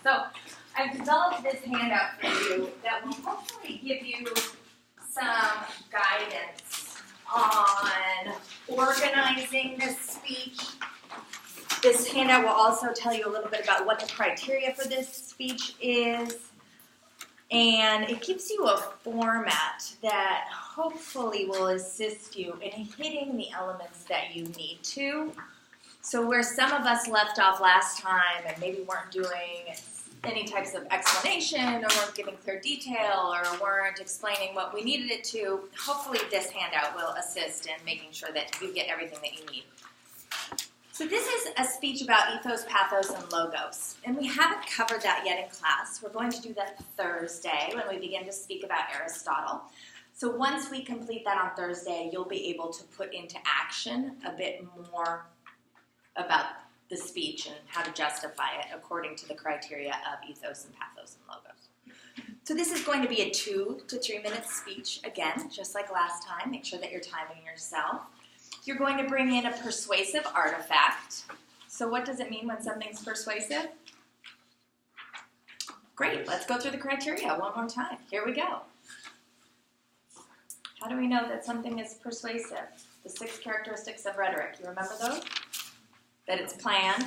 So I've developed this handout for you that will hopefully give you some guidance on organizing this speech. This handout will also tell you a little bit about what the criteria for this speech is. And it gives you a format that hopefully will assist you in hitting the elements that you need to. So where some of us left off last time and maybe weren't doing any types of explanation or weren't giving clear detail or weren't explaining what we needed it to, hopefully this handout will assist in making sure that you get everything that you need. So this is a speech about ethos, pathos, and logos. And we haven't covered that yet in class. We're going to do that Thursday when we begin to speak about Aristotle. So once we complete that on Thursday, you'll be able to put into action a bit more about the speech and how to justify it according to the criteria of ethos and pathos and logos. So this is going to be a 2 to 3 minute speech, again, just like last time. Make sure that you're timing yourself. You're going to bring in a persuasive artifact. So what does it mean when something's persuasive? Great, let's go through the criteria one more time. Here we go. How do we know that something is persuasive? The 6 characteristics of rhetoric. You remember those? That it's planned,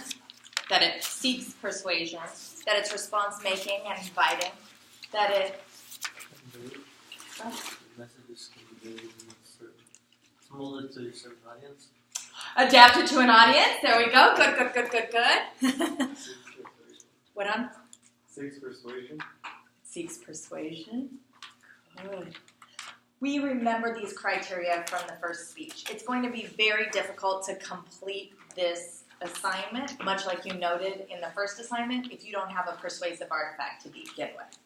that it seeks persuasion, that it's response-making and inviting, that it... Molded to a certain audience. Adapted to an audience. There we go. Good. What on? Seeks persuasion. Seeks persuasion. Good. We remember these criteria from the first speech. It's going to be very difficult to complete this assignment, much like you noted in the first assignment, if you don't have a persuasive artifact to begin with.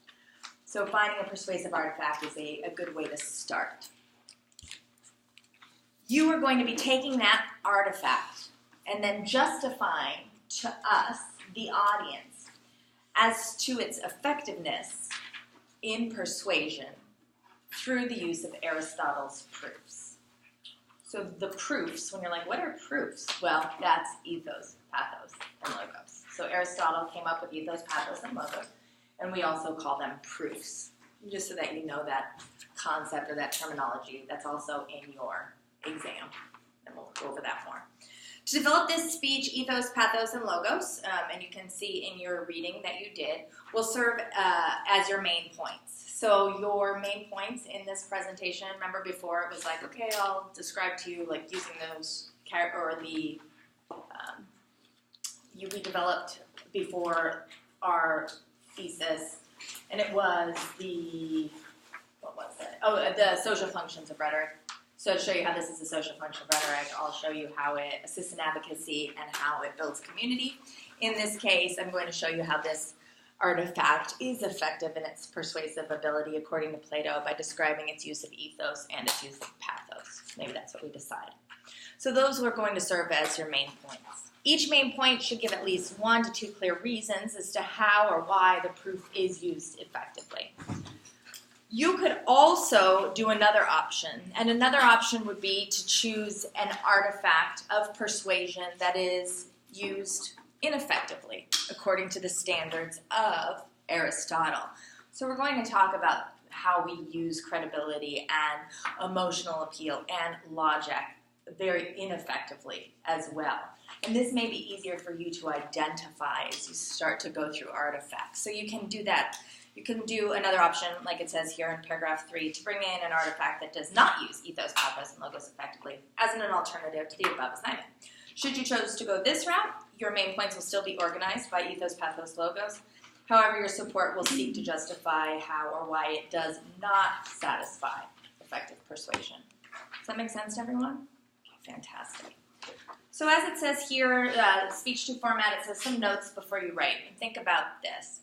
So finding a persuasive artifact is a good way to start. You are going to be taking that artifact and then justifying to us, the audience, as to its effectiveness in persuasion through the use of Aristotle's proofs. So the proofs, when you're like, what are proofs? Well, that's ethos, pathos, and logos. So Aristotle came up with ethos, pathos, and logos, and we also call them proofs, just so that you know that concept or that terminology that's also in your exam, and we'll go over that more. To develop this speech, ethos, pathos, and logos, and you can see in your reading that you did, will serve as your main points. So your main points in this presentation, remember before it was like, okay, I'll describe to you like using those, or the, we developed before our thesis, and it was the, what was it? Oh, the social functions of rhetoric. So to show you how this is a social function of rhetoric, I'll show you how it assists in advocacy and how it builds community. In this case, I'm going to show you how this artifact is effective in its persuasive ability, according to Plato, by describing its use of ethos and its use of pathos. Maybe that's what we decide. So those are going to serve as your main points. Each main point should give at least 1 to 2 clear reasons as to how or why the proof is used effectively. You could also do another option, and another option would be to choose an artifact of persuasion that is used ineffectively, according to the standards of Aristotle. So we're going to talk about how we use credibility and emotional appeal and logic very ineffectively as well. And this may be easier for you to identify as you start to go through artifacts. So you can do that. You can do another option, like it says here in paragraph 3, to bring in an artifact that does not use ethos, pathos, and logos effectively as an alternative to the above assignment. Should you choose to go this route, your main points will still be organized by ethos, pathos, logos. However, your support will seek to justify how or why it does not satisfy effective persuasion. Does that make sense to everyone? Okay, fantastic. So as it says here, speech 2 format, it says some notes before you write. And think about this.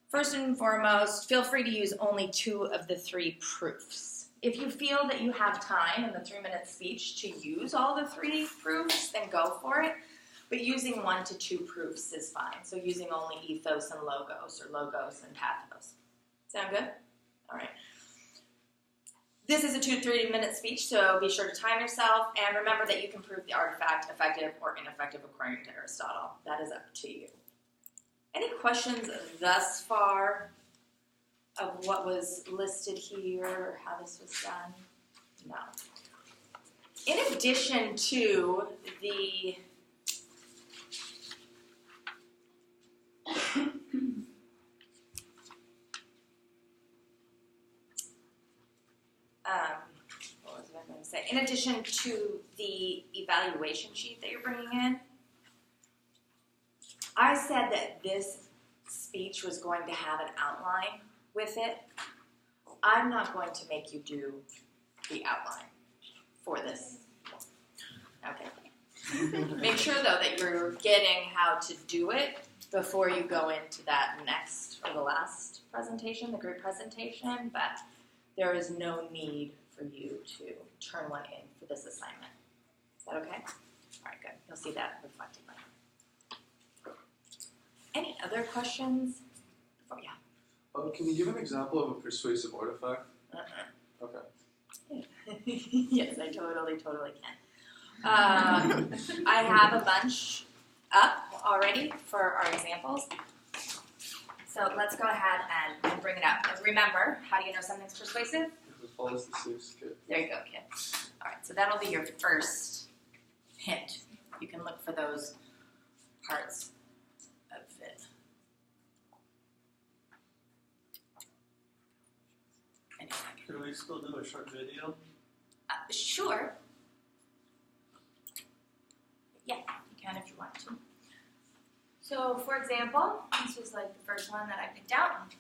First and foremost, feel free to use only 2 of the 3 proofs. If you feel that you have time in the 3-minute speech to use all the 3 proofs, then go for it. But using 1 to 2 proofs is fine. So using only ethos and logos, or logos and pathos. Sound good? All right. This is a 2 to 3 minute speech, so be sure to time yourself. And remember that you can prove the artifact effective or ineffective according to Aristotle. That is up to you. Any questions thus far of what was listed here or how this was done? No. In addition to the what was I going to say? In addition to the evaluation sheet that you're bringing in, I said that this speech was going to have an outline with it. I'm not going to make you do the outline for this. Okay. Make sure, though, that you're getting how to do it before you go into that next or the last presentation, the group presentation, but there is no need for you to turn one in for this assignment. Is that okay? All right, good. You'll see that reflected later. Any other questions? Oh, yeah. Can you give an example of a persuasive artifact? Okay. Yes, I totally can. I have a bunch up already for our examples. So let's go ahead and bring it up. And remember, how do you know something's persuasive? If it follows the same skit. There you go, kid. All right, so that'll be your first hint. You can look for those parts of it. Anyway. Can we still do a short video? Sure. Yeah, you can if you want to. So, for example, this was like the first one that I picked out.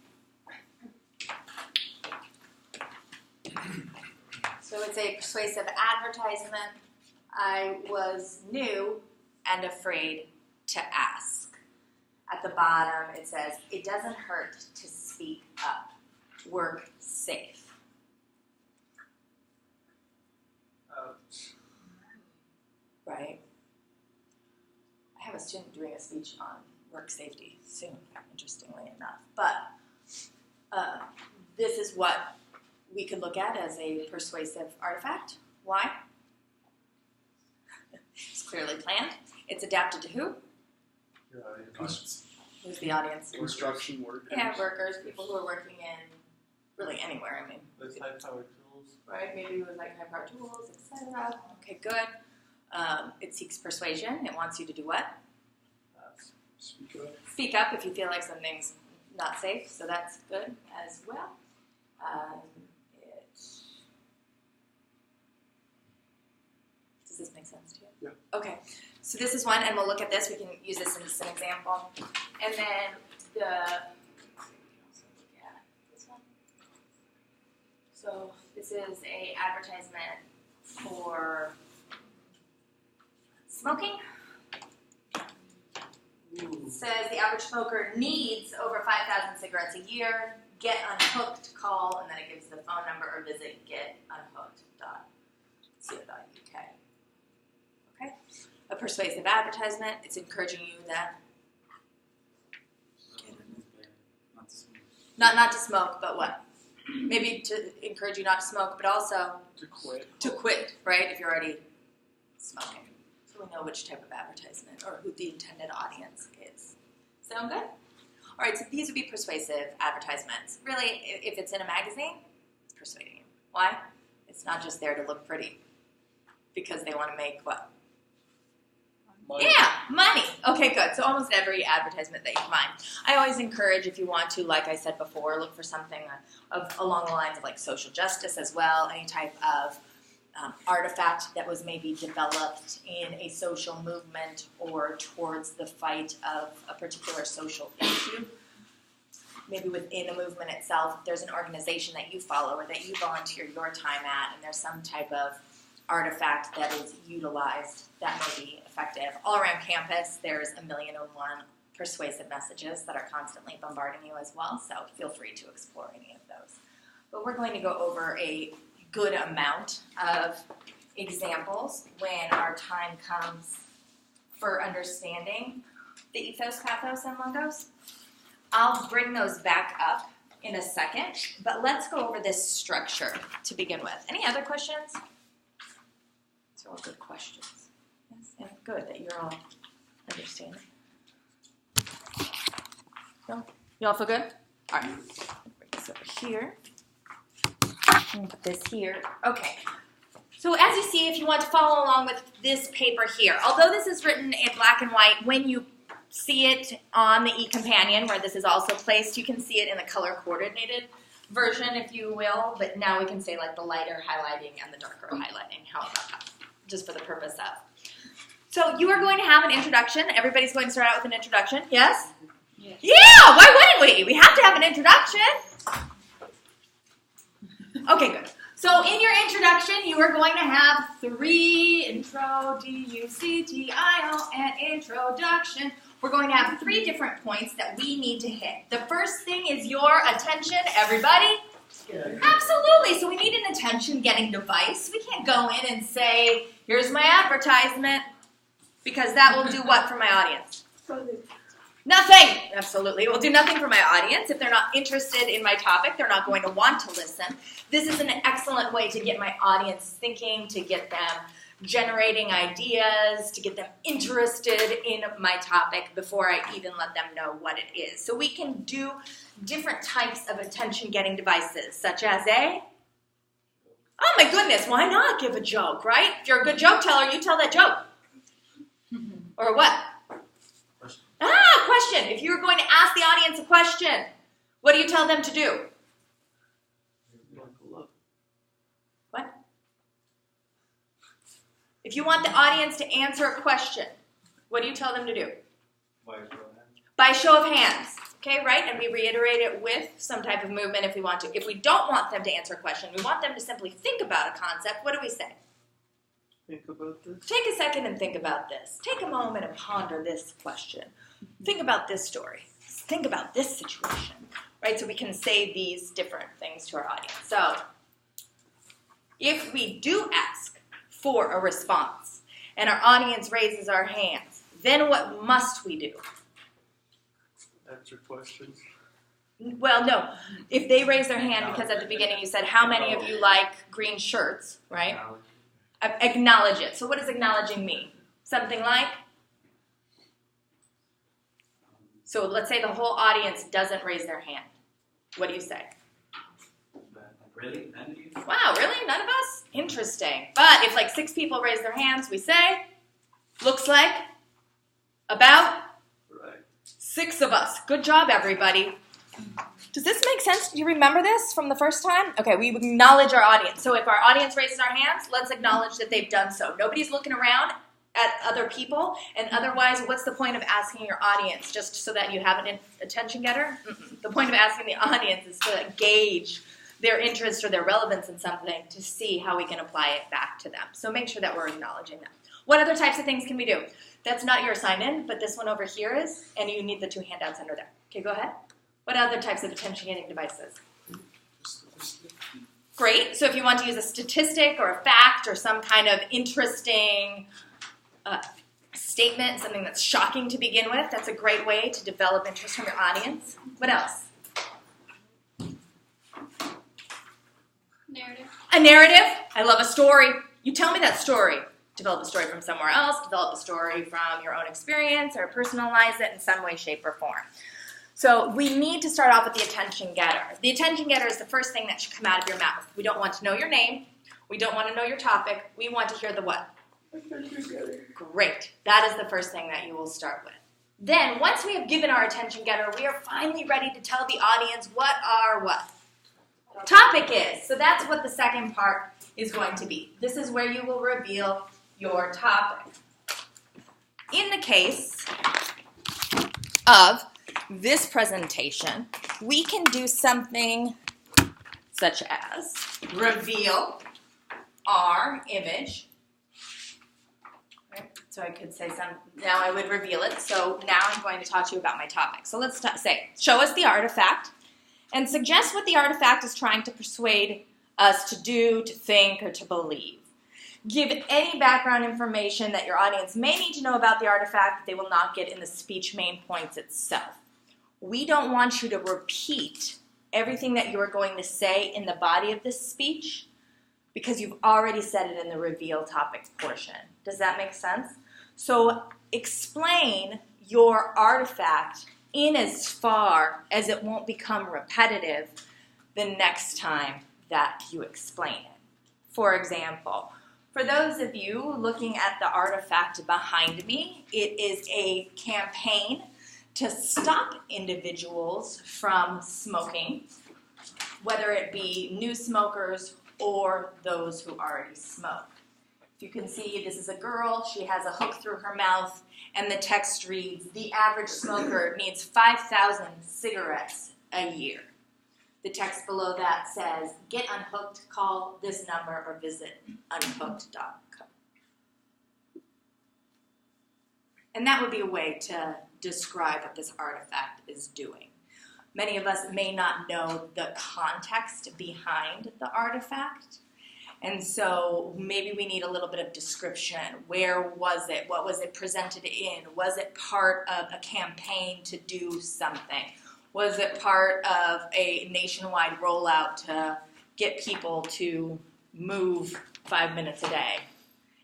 So it's a persuasive advertisement. I was new and afraid to ask. At the bottom, it says, "It doesn't hurt to speak up. Work safe." Right? I have a student doing a speech on work safety soon, interestingly enough. But this is what we could look at as a persuasive artifact. Why? It's clearly planned. It's adapted to who? Your audience. Who's the audience? Construction workers. Yeah, workers, people who are working in really anywhere. I mean, With high-powered tools. right? Maybe with like high-power tools, etc. Okay, good. It seeks persuasion. It wants you to do what? Speak up. Speak up if you feel like something's not safe. So that's good as well. Does this make sense to you? Yeah. Okay. So this is one, and we'll look at this. We can use this as an example. And then this one. So this is a advertisement for smoking. It says the average smoker needs over 5,000 cigarettes a year. Get unhooked, call, and then it gives the phone number or visit getunhooked.co.uk. Okay? A persuasive advertisement. It's encouraging you that not to smoke, but what? Maybe to encourage you not to smoke, but also To quit. to quit, right? If you're already smoking. So we know which type of advertisement or who the intended audience is. Sound good? All right, so these would be persuasive advertisements. Really, if it's in a magazine, it's persuading you. Why? It's not just there to look pretty. Because they want to make what? Money. Yeah, money. Okay, good. So almost every advertisement that you find. I always encourage, if you want to, like I said before, look for something along the lines of like social justice as well, any type of artifact that was maybe developed in a social movement or towards the fight of a particular social issue. Maybe within a movement itself, if there's an organization that you follow or that you volunteer your time at, and there's some type of artifact that is utilized that may be effective. All around campus, there's 1,000,001 persuasive messages that are constantly bombarding you as well, so feel free to explore any of those. But we're going to go over a good amount of examples when our time comes for understanding the ethos, pathos, and logos. I'll bring those back up in a second, but let's go over this structure to begin with. Any other questions? These are all good questions. Yes, and good that you're all understanding. No? You all feel good? All right. Bring this over here. And put this here. Okay. So as you see, if you want to follow along with this paper here, although this is written in black and white, when you see it on the eCompanion, where this is also placed, you can see it in the color-coordinated version, if you will, but now we can say like the lighter highlighting and the darker highlighting. How about that? Just for the purpose of. So you are going to have an introduction. Everybody's going to start out with an introduction. Yes? Yes. Yeah, why wouldn't we? We have to have an introduction. Okay, good. So in your introduction, you are going to have 3 intro, D-U-C-T-I-O, and introduction. We're going to have 3 different points that we need to hit. The first thing is your attention, everybody. Absolutely. So we need an attention-getting device. We can't go in and say, here's my advertisement, because that will do what for my audience? Nothing. Absolutely. It will do nothing for my audience. If they're not interested in my topic, they're not going to want to listen. This is an excellent way to get my audience thinking, to get them generating ideas, to get them interested in my topic before I even let them know what it is. So we can do different types of attention-getting devices, such as a, oh my goodness, why not give a joke, right? If you're a good joke teller, you tell that joke. Or what? Question. If you're going to ask the audience a question, what do you tell them to do? What? If you want the audience to answer a question, what do you tell them to do? By show of hands. Okay, right? And we reiterate it with some type of movement if we want to. If we don't want them to answer a question, we want them to simply think about a concept, what do we say? Think about this. Take a second and think about this. Take a moment and ponder this question. Think about this story. Think about this situation, right? So we can say these different things to our audience. So if we do ask for a response and our audience raises our hands, then what must we do? Answer questions. Well, no. If they raise their hand because at the beginning you said, how many of you like green shirts, right? Acknowledge it. So what does acknowledging mean? Something like? So let's say the whole audience doesn't raise their hand. What do you say? Really? None of you? Wow, really? None of us? Interesting. But if like 6 people raise their hands, we say, looks like about 6 of us. Good job, everybody. Does this make sense? Do you remember this from the first time? Okay, we acknowledge our audience. So if our audience raises our hands, let's acknowledge that they've done so. Nobody's looking around at other people, and otherwise, what's the point of asking your audience? Just so that you have an attention getter? The point of asking the audience is to gauge their interest or their relevance in something to see how we can apply it back to them. So make sure that we're acknowledging them. What other types of things can we do? That's not your assignment, but this one over here is, and you need the 2 handouts under there. Okay, go ahead. What other types of attention-getting devices? Great. So if you want to use a statistic or a fact or some kind of interesting statement, something that's shocking to begin with, that's a great way to develop interest from your audience. What else? Narrative. A narrative. I love a story. You tell me that story. Develop a story from somewhere else. Develop a story from your own experience or personalize it in some way, shape, or form. So we need to start off with the attention getter. The attention getter is the first thing that should come out of your mouth. We don't want to know your name. We don't want to know your topic. We want to hear the what? Great. That is the first thing that you will start with. Then, once we have given our attention getter, we are finally ready to tell the audience what our what? Topic is. So that's what the second part is going to be. This is where you will reveal your topic. In the case of this presentation, we can do something such as reveal our image. Right? So I could say now I would reveal it. So now I'm going to talk to you about my topic. So let's say, show us the artifact and suggest what the artifact is trying to persuade us to do, to think, or to believe. Give any background information that your audience may need to know about the artifact that they will not get in the speech main points itself. We don't want you to repeat everything that you are going to say in the body of this speech because you've already said it in the reveal topic portion. Does that make sense? So explain your artifact in as far as it won't become repetitive the next time that you explain it. For example, for those of you looking at the artifact behind me, it is a campaign to stop individuals from smoking, whether it be new smokers or those who already smoke. If you can see, this is a girl. She has a hook through her mouth, and the text reads, "The average smoker needs 5,000 cigarettes a year." The text below that says, "Get unhooked, call this number or visit unhooked.co." And that would be a way to describe what this artifact is doing. Many of us may not know the context behind the artifact, and so maybe we need a little bit of description. Where was it? What was it presented in? Was it part of a campaign to do something? Was it part of a nationwide rollout to get people to move 5 minutes a day?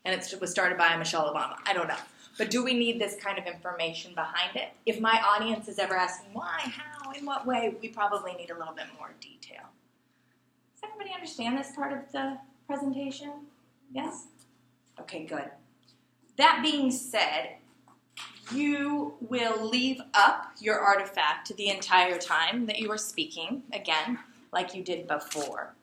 And it was started by Michelle Obama. I don't know. But do we need this kind of information behind it? If my audience is ever asking why, how, in what way, we probably need a little bit more detail. Does everybody understand this part of the presentation? Yes? Okay, good. That being said, you will leave up your artifact the entire time that you are speaking, again, like you did before.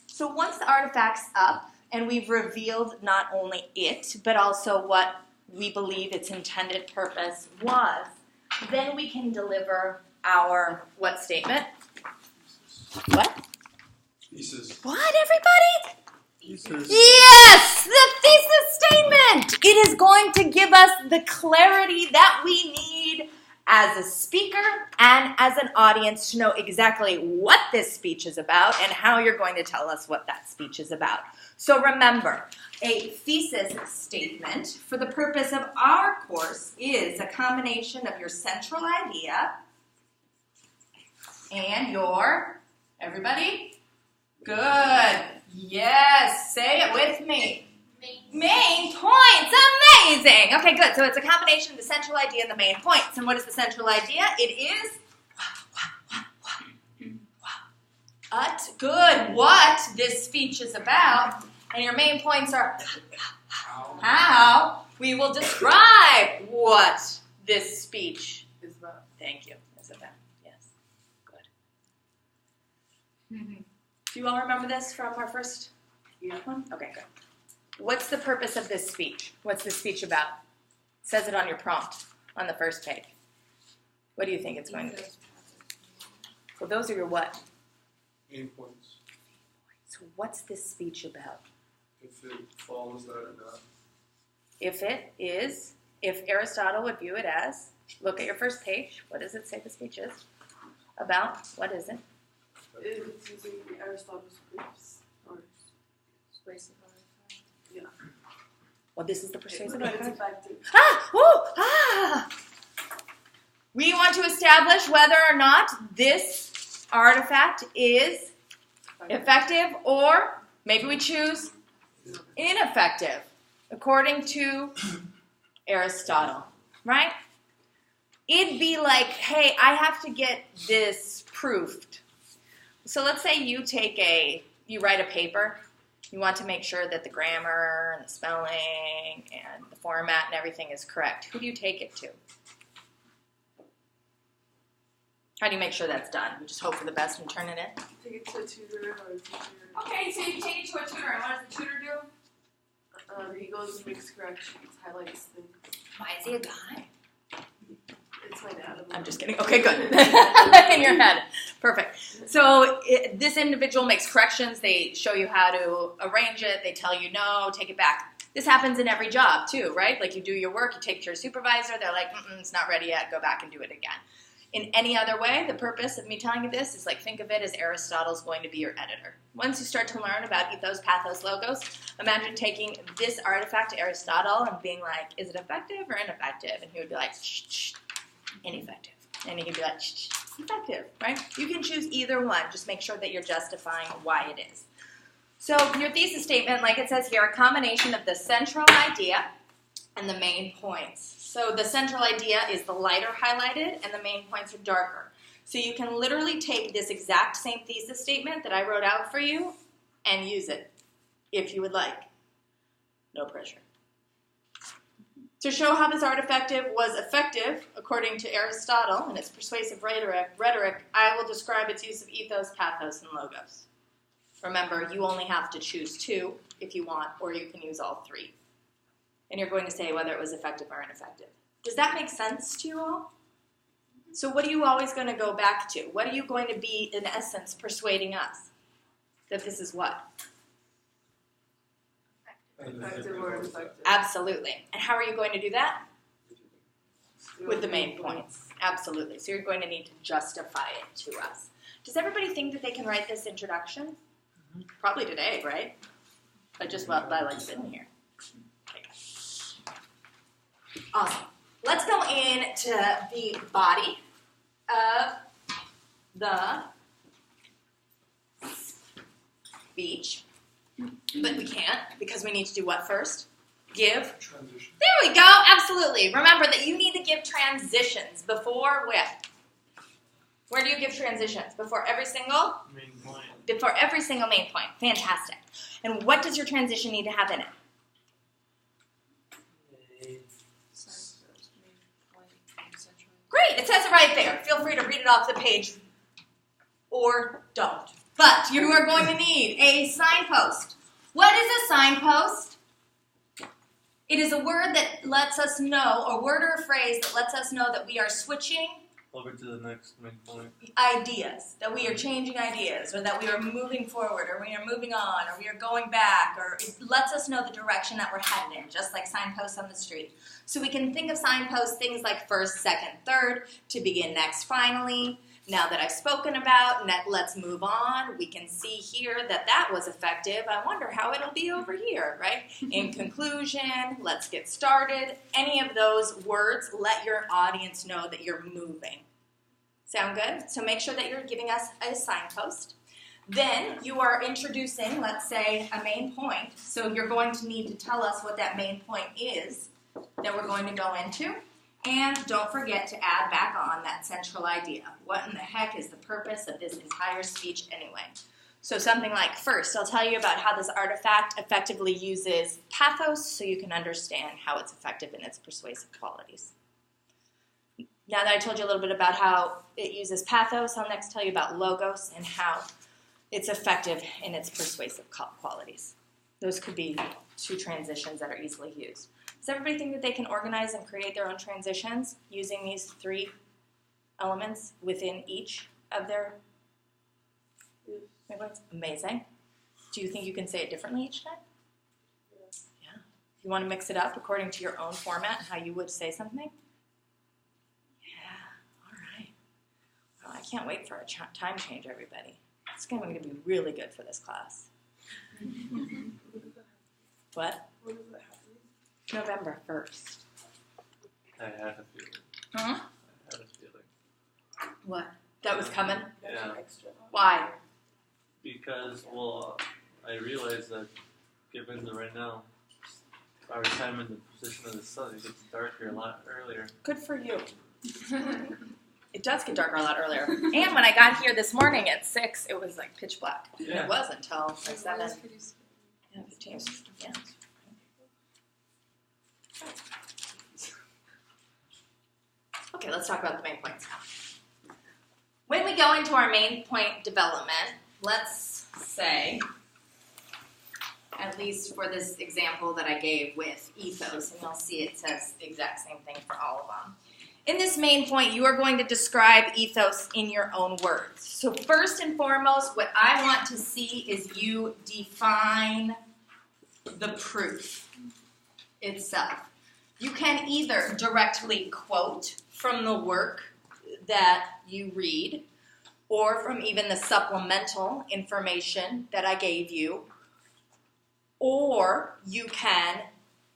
So once the artifact's up, and we've revealed not only it, but also what we believe its intended purpose was, then we can deliver our what statement? What? Thesis. What, everybody? Thesis. Yes, the thesis statement. It is going to give us the clarity that we need as a speaker and as an audience to know exactly what this speech is about and how you're going to tell us what that speech is about. So remember, a thesis statement for the purpose of our course is a combination of your central idea and your, everybody? Good. Yes, say it with me. Main points. Amazing. Okay, good. So it's a combination of the central idea and the main points. And what is the central idea? It is good. What this speech is about. And your main points are how we will describe what this speech is about. Thank you. Is about. Yes. Good. Do you all remember this from our first one? Okay, good. What's the purpose of this speech? What's this speech about? It says it on your prompt on the first page. What do you think it's going to be? Well, those are your what? Main points. So what's this speech about? If it follows that or not. If it is, if Aristotle would view it as, look at your first page. What does it say the speech is about? What is it? It's using Aristotle's proofs or persuasive artifact. Yeah. Well, this is the persuasive It's artifact. effective. We want to establish whether or not this artifact is effective or maybe we choose ineffective, according to Aristotle, right? It'd be like, hey, I have to get this proofed. So let's say you write a paper. You want to make sure that the grammar and the spelling and the format and everything is correct. Who do you take it to? How do you make sure that's done? You just hope for the best and turn it in? Take it to a tutor or a teacher. Okay, so you take it to a tutor, and what does the tutor do? He goes and makes corrections, highlights things. Why is he a guy? It's my dad. I'm just kidding. Okay, good. In your head. Perfect. So this individual makes corrections. They show you how to arrange it. They tell you no, take it back. This happens in every job too, right? Like you do your work, you take it to your supervisor. They're like, it's not ready yet. Go back and do it again. In any other way, the purpose of me telling you this is like think of it as Aristotle's going to be your editor. Once you start to learn about ethos, pathos, logos, imagine taking this artifact to Aristotle and being like, is it effective or ineffective? And he would be like, shh, ineffective. And he'd be like, shh, effective, right? You can choose either one. Just make sure that you're justifying why it is. So your thesis statement, like it says here, a combination of the central idea and the main points. So the central idea is the lighter highlighted and the main points are darker. So you can literally take this exact same thesis statement that I wrote out for you and use it if you would like. No pressure. To show how this artifact was effective, according to Aristotle and its persuasive rhetoric, I will describe its use of ethos, pathos, and logos. Remember, you only have to choose 2 if you want, or you can use all 3. And you're going to say whether it was effective or ineffective. Does that make sense to you all? So what are you always going to go back to? What are you going to be, in essence, persuading us? That this is what? Effective or ineffective. Absolutely. And how are you going to do that? With the main points. Absolutely. So you're going to need to justify it to us. Does everybody think that they can write this introduction? Probably today, right? I like sitting here. Okay. Awesome. Let's go into the body of the speech. But we can't, because we need to do what first? Give. Transition. There we go. Absolutely. Remember that you need to give transitions before with. Where do you give transitions? Before every single? Main point. Before every single main point. Fantastic. And what does your transition need to have in it? Great. It says it right there. Feel free to read it off the page or don't. But you are going to need a signpost. What is a signpost? It is a word that lets us know, or word or a phrase that lets us know that we are switching Over to the next main point. ideas, that we are changing ideas, or that we are moving forward, or we are moving on, or we are going back, or it lets us know the direction that we're headed in, just like signposts on the street. So we can think of signposts, things like first, second, third, to begin, next, finally. Now that I've spoken about, let's move on. We can see here that was effective. I wonder how it'll be over here, right? In conclusion, let's get started. Any of those words let your audience know that you're moving. Sound good? So make sure that you're giving us a signpost. Then you are introducing, let's say, a main point. So you're going to need to tell us what that main point is that we're going to go into. And don't forget to add back on that central idea. What in the heck is the purpose of this entire speech anyway? So something like, first, I'll tell you about how this artifact effectively uses pathos so you can understand how it's effective in its persuasive qualities. Now that I told you a little bit about how it uses pathos, I'll next tell you about logos and how it's effective in its persuasive qualities. Those could be 2 transitions that are easily used. Does everybody think that they can organize and create their own transitions using these 3 elements within each of their points? Amazing. Do you think you can say it differently each time? Yeah. You want to mix it up according to your own format and how you would say something? Yeah. All right. Well, I can't wait for a time change, everybody. It's going to be really good for this class. What? When does that happen? November 1st. I had a feeling. Huh? I had a feeling. What? That was coming? Yeah. Extra. Why? Because, I realized that given the right now, our time in the position of the sun, it gets darker a lot earlier. Good for you. It does get darker a lot earlier. And when I got here this morning at 6, it was like pitch black. Yeah. It was until like 7. Yeah, 15. Yeah. Okay, let's talk about the main points now. When we go into our main point development, let's say, at least for this example that I gave with ethos, and you'll see it says the exact same thing for all of them. In this main point, you are going to describe ethos in your own words. So first and foremost, what I want to see is you define the proof itself. You can either directly quote from the work that you read, or from even the supplemental information that I gave you, or you can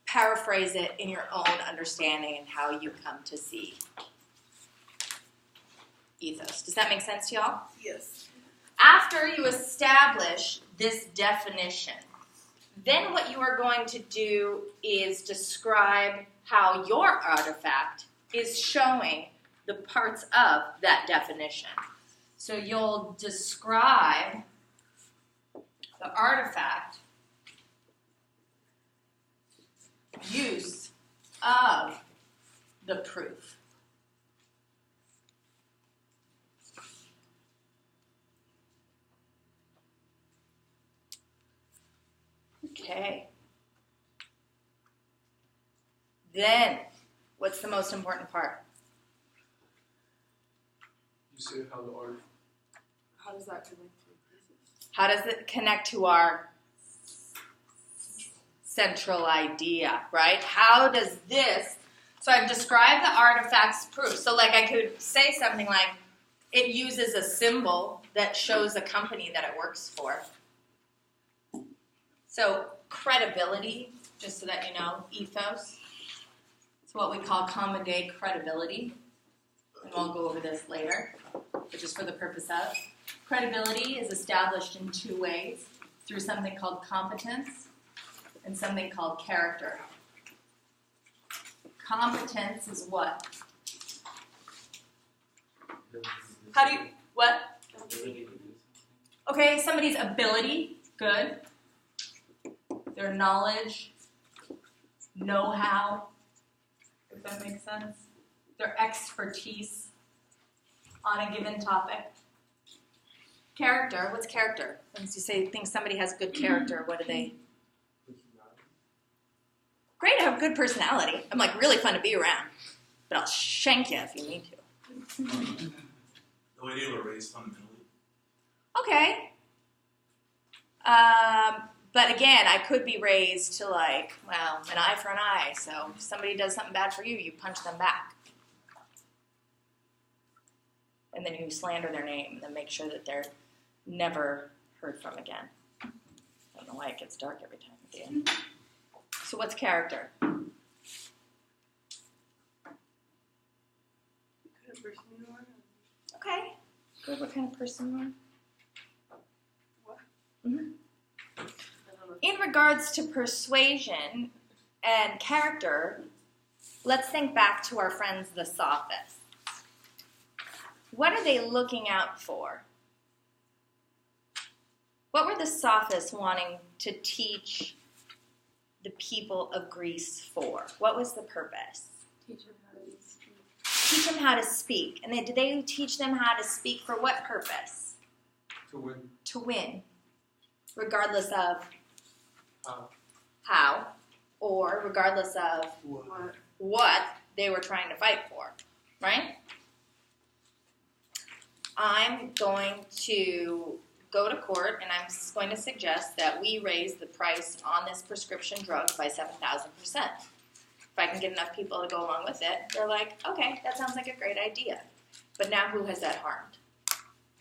paraphrase it in your own understanding and how you come to see ethos. Does that make sense to y'all? Yes. After you establish this definition, Then what you are going to do is describe how your artifact is showing the parts of that definition. So you'll describe the artifact use of the proof. Okay. Then, what's the most important part? You say how the art. How does that connect to thesis? How does it connect to our central idea, right? How does this, so I've described the artifact's proof. So like I could say something like, it uses a symbol that shows a company that it works for. So credibility, just so that you know, ethos. It's what we call common day credibility. And we'll go over this later, but just for the purpose of. Credibility is established in two ways, through something called competence and something called character. Competence is what? How do you, what? Okay, somebody's ability, good. Their knowledge, know-how, if that makes sense. Their expertise on a given topic. Character, what's character? When you say think somebody has good character, what do they? Great, I have good personality. I'm like really fun to be around. But I'll shank you if you need to. The way they were raised fundamentally. Okay. But again, I could be raised to like, well, an eye for an eye. So if somebody does something bad for you, you punch them back. And then you slander their name and then make sure that they're never heard from again. I don't know why it gets dark every time again. So what's character? What kind of person you are? Okay. Good. What kind of person you are? What? Mm-hmm. I don't know. In regards to persuasion and character, let's think back to our friends, the sophists. What are they looking out for? What were the sophists wanting to teach the people of Greece for? What was the purpose? Teach them how to speak. Teach them how to speak. And did they teach them how to speak for what purpose? To win. To win. Regardless of How? or regardless of what they were trying to fight for, right? I'm going to go to court and I'm going to suggest that we raise the price on this prescription drug by 7,000%. If I can get enough people to go along with it, they're like, okay, that sounds like a great idea. But now who has that harmed?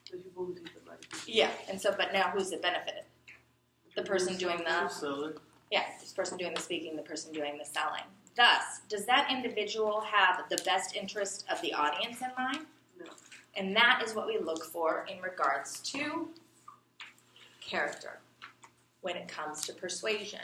The people who take the money. Yeah, and so, but now who's it benefited? The person doing the, this person doing the speaking, the person doing the selling. Thus, does that individual have the best interest of the audience in mind? No. And that is what we look for in regards to character when it comes to persuasion.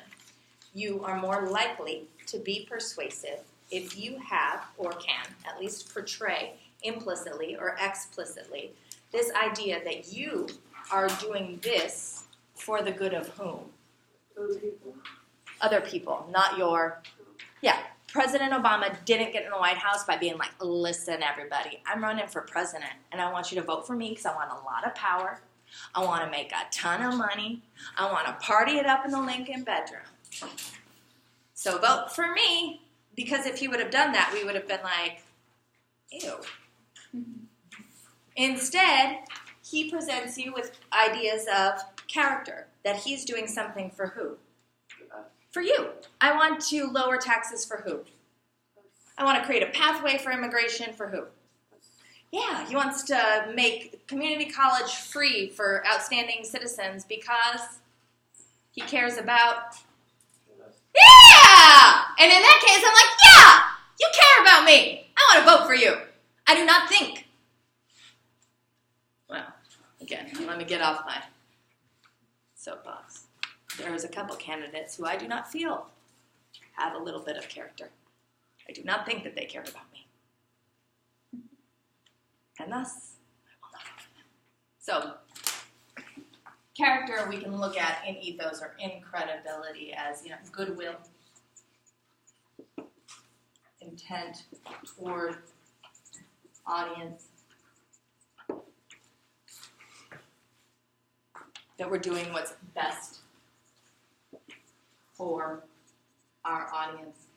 You are more likely to be persuasive if you have or can at least portray implicitly or explicitly this idea that you are doing this for the good of whom? Other people. Other people, not your... Yeah, President Obama didn't get in the White House by being like, listen, everybody, I'm running for president, and I want you to vote for me because I want a lot of power. I want to make a ton of money. I want to party it up in the Lincoln bedroom. So vote for me, because if he would have done that, we would have been like, ew. Instead, he presents you with ideas of character, that he's doing something for who? For you. I want to lower taxes for who? I want to create a pathway for immigration for who? Yeah, he wants to make community college free for outstanding citizens because he cares about... Yeah! And in that case, I'm like, yeah! You care about me! I want to vote for you. I do not think. Well, again, let me get off my soapbox. there's a couple candidates who I do not feel have a little bit of character. I do not think that they care about me. And thus, I will not vote for them. So, character we can look at in ethos or in credibility as, goodwill, intent toward audience, that we're doing what's best for our audience.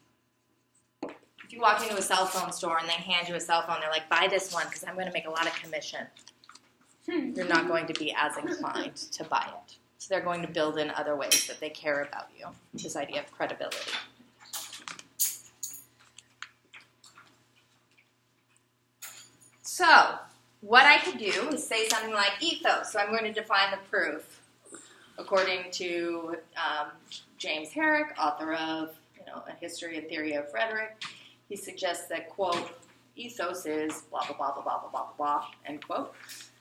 If you walk into a cell phone store and they hand you a cell phone, they're like, buy this one because I'm going to make a lot of commission. You're not going to be as inclined to buy it. So they're going to build in other ways that they care about you, this idea of credibility. So, what I could do is say something like ethos. So I'm going to define the proof according to James Herrick, author of A History and Theory of Rhetoric. He suggests that, quote, ethos is blah, blah, blah, blah, blah, blah, blah, blah, end quote.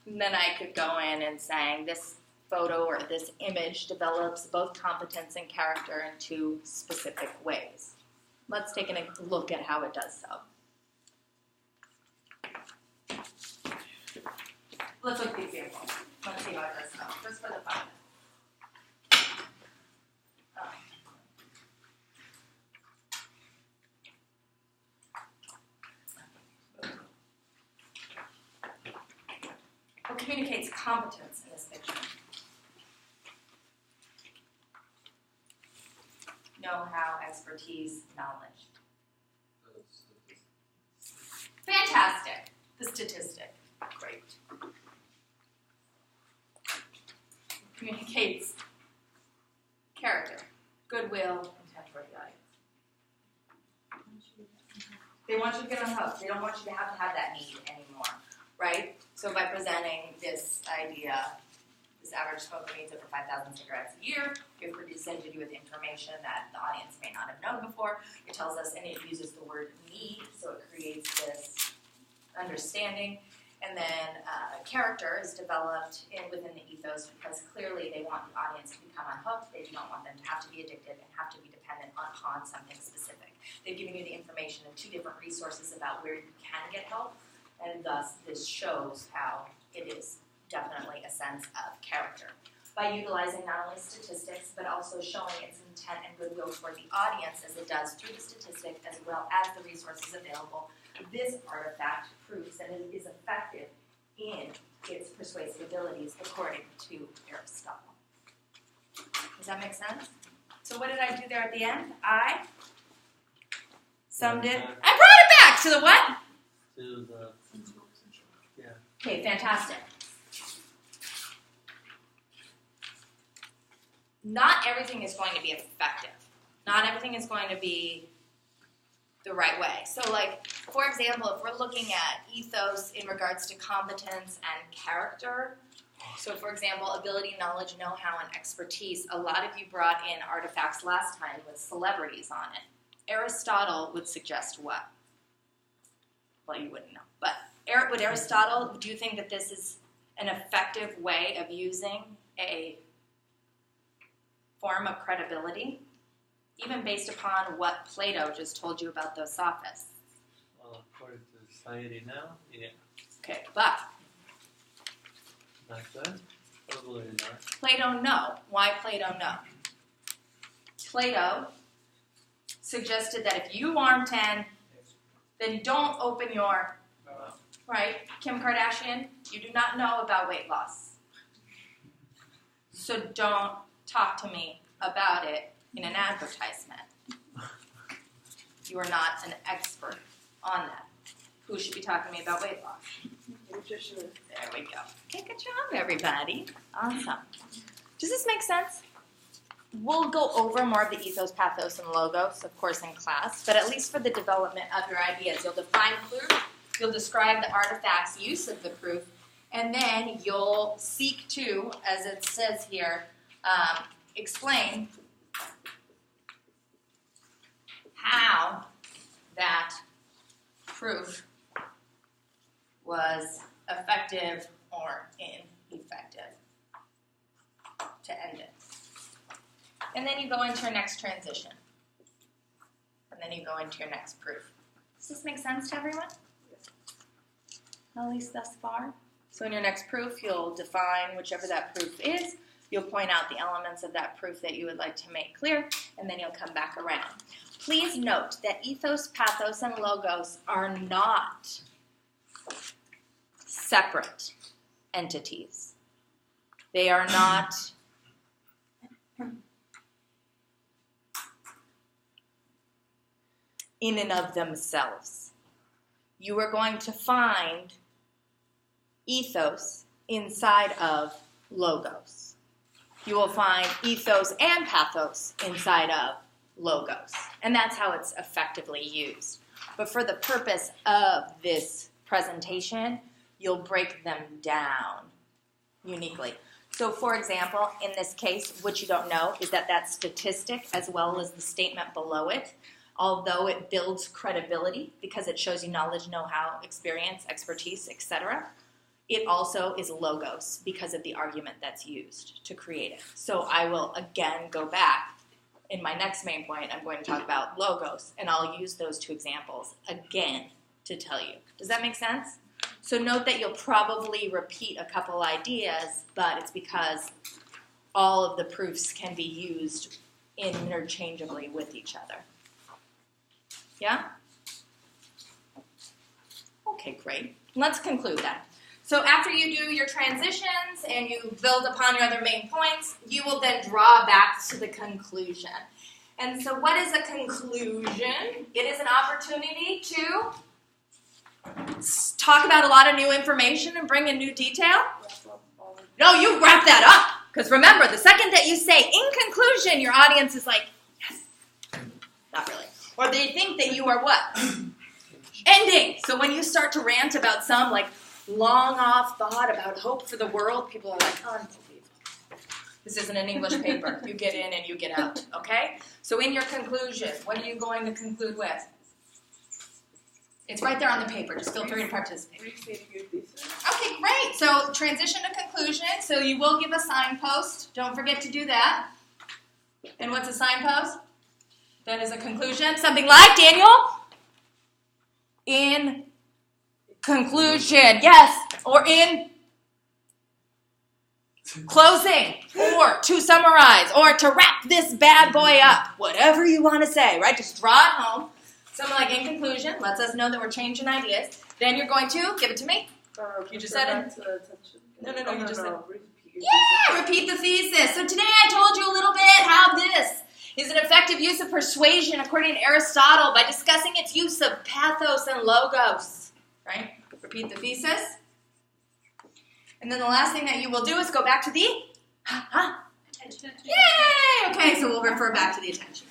And then I could go in and saying this photo or this image develops both competence and character in two specific ways. Let's take a look at how it does so. Let's look at the example. Let's see how it does so. Just for the fun. What communicates competence in this picture? Know-how, expertise, knowledge. Fantastic. The statistic. Great. Communicates character, goodwill, intent toward the audience. They want you to get on hook. They don't want you to have that need anymore, right? So by presenting this idea, this average smoker needs over 5,000 cigarettes a year, you've presented you with information that the audience may not have known before. It tells us, and it uses the word need, so it creates this understanding. And then character is developed within the ethos because clearly they want the audience to become unhooked. They do not want them to have to be addicted and have to be dependent upon something specific. They've given you the information of two different resources about where you can get help, and thus this shows how it is definitely a sense of character. By utilizing not only statistics, but also showing its intent and goodwill toward the audience as it does through the statistic as well as the resources available, this artifact proves that it is effective in its persuasive abilities according to Aristotle. Does that make sense? So what did I do there at the end? I summed it. I brought it back to the what? To the, yeah. Okay, fantastic. Not everything is going to be effective. Not everything is going to be the right way. So like, for example, if we're looking at ethos in regards to competence and character, so for example, ability, knowledge, know-how, and expertise, a lot of you brought in artifacts last time with celebrities on it. Aristotle would suggest what? Well, you wouldn't know. But would Aristotle, do you think that this is an effective way of using a form of credibility? Even based upon what Plato just told you about those sophists. Well, according to society now, yeah. Okay, but Not good? Probably not. Plato, no. Why Plato, no? Plato suggested that if you arm 10, then don't open your, right? Kim Kardashian, you do not know about weight loss. So don't talk to me about it in an advertisement. You are not an expert on that. Who should be talking to me about weight loss? Nutritionist. There we go. Okay, good job, everybody. Awesome. Does this make sense? We'll go over more of the ethos, pathos, and logos, of course, in class, but at least for the development of your ideas, you'll define proof, you'll describe the artifact's use of the proof, and then you'll seek to, as it says here, explain how that proof was effective or ineffective to end it. and then you go into your next transition. And then you go into your next proof. Does this make sense to everyone? At least thus far? So in your next proof, you'll define whichever that proof is. You'll point out the elements of that proof that you would like to make clear, and then you'll come back around. Please note that ethos, pathos, and logos are not separate entities. They are not in and of themselves. You are going to find ethos inside of logos. You will find ethos and pathos inside of logos. And that's how it's effectively used. But for the purpose of this presentation, you'll break them down uniquely. So for example, in this case, what you don't know is that statistic as well as the statement below it, although it builds credibility because it shows you knowledge, know-how, experience, expertise, etc., it also is logos because of the argument that's used to create it. So I will again go back. In my next main point, I'm going to talk about logos, and I'll use those two examples again to tell you. Does that make sense? So note that you'll probably repeat a couple ideas, but it's because all of the proofs can be used interchangeably with each other. Yeah? Okay, great. Let's conclude then. So after you do your transitions and you build upon your other main points, you will then draw back to the conclusion. And so what is a conclusion? It is an opportunity to talk about a lot of new information and bring in new detail. No, you wrap that up. Because remember, the second that you say, in conclusion, your audience is like, yes. Not really. Or they think that you are what? Ending. So when you start to rant about some like long off thought about hope for the world, people are like, unbelievable. This isn't an English paper. You get in and you get out, okay? So in your conclusion, what are you going to conclude with? It's right there on the paper. Just feel free to participate. Okay, great. So transition to conclusion. So you will give a signpost. Don't forget to do that. And what's a signpost? That is a conclusion. Something like, Daniel? In conclusion, yes, or in closing, or to summarize, or to wrap this bad boy up, whatever you want to say, right? Just draw it home. Something like in conclusion lets us know that we're changing ideas. Then you're going to give it to me. You just said it. No, you just said it. Yeah, repeat the thesis. So today I told you a little bit how this is an effective use of persuasion according to Aristotle by discussing its use of pathos and logos. Right? Repeat the thesis. And then the last thing that you will do is go back to the attention. Yay! Okay, so we'll refer back to the attention.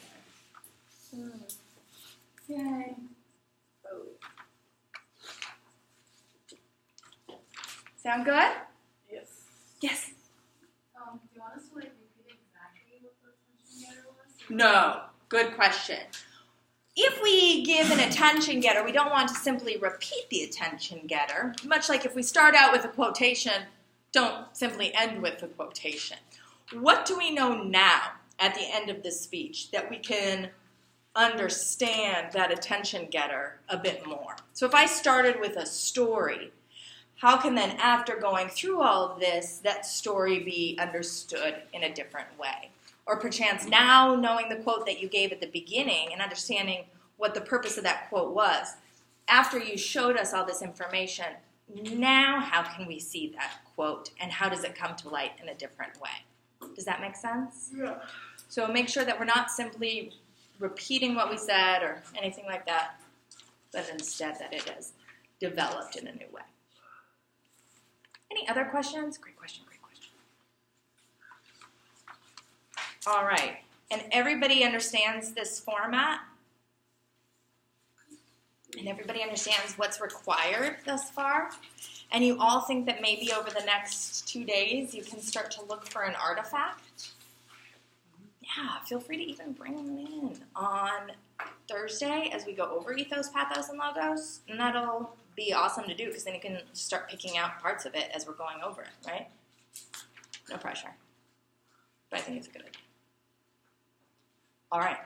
Yay. Sound good? Yes. Yes. Do you want us to repeat exactly what the attention getter was? No. Good question. If we give an attention getter, we don't want to simply repeat the attention getter. Much like if we start out with a quotation, don't simply end with the quotation. What do we know now at the end of this speech that we can understand that attention getter a bit more? So if I started with a story, how can then, after going through all of this, that story be understood in a different way? Or perchance now knowing the quote that you gave at the beginning and understanding what the purpose of that quote was, after you showed us all this information, now how can we see that quote and how does it come to light in a different way? Does that make sense? Yeah. So make sure that we're not simply repeating what we said or anything like that, but instead that it is developed in a new way. Any other questions? Great question. All right, and everybody understands this format? And everybody understands what's required thus far? And you all think that maybe over the next 2 days you can start to look for an artifact? Yeah, feel free to even bring them in on Thursday as we go over ethos, pathos, and logos. And that'll be awesome to do because then you can start picking out parts of it as we're going over it, right? No pressure. But I think it's a good idea. All right.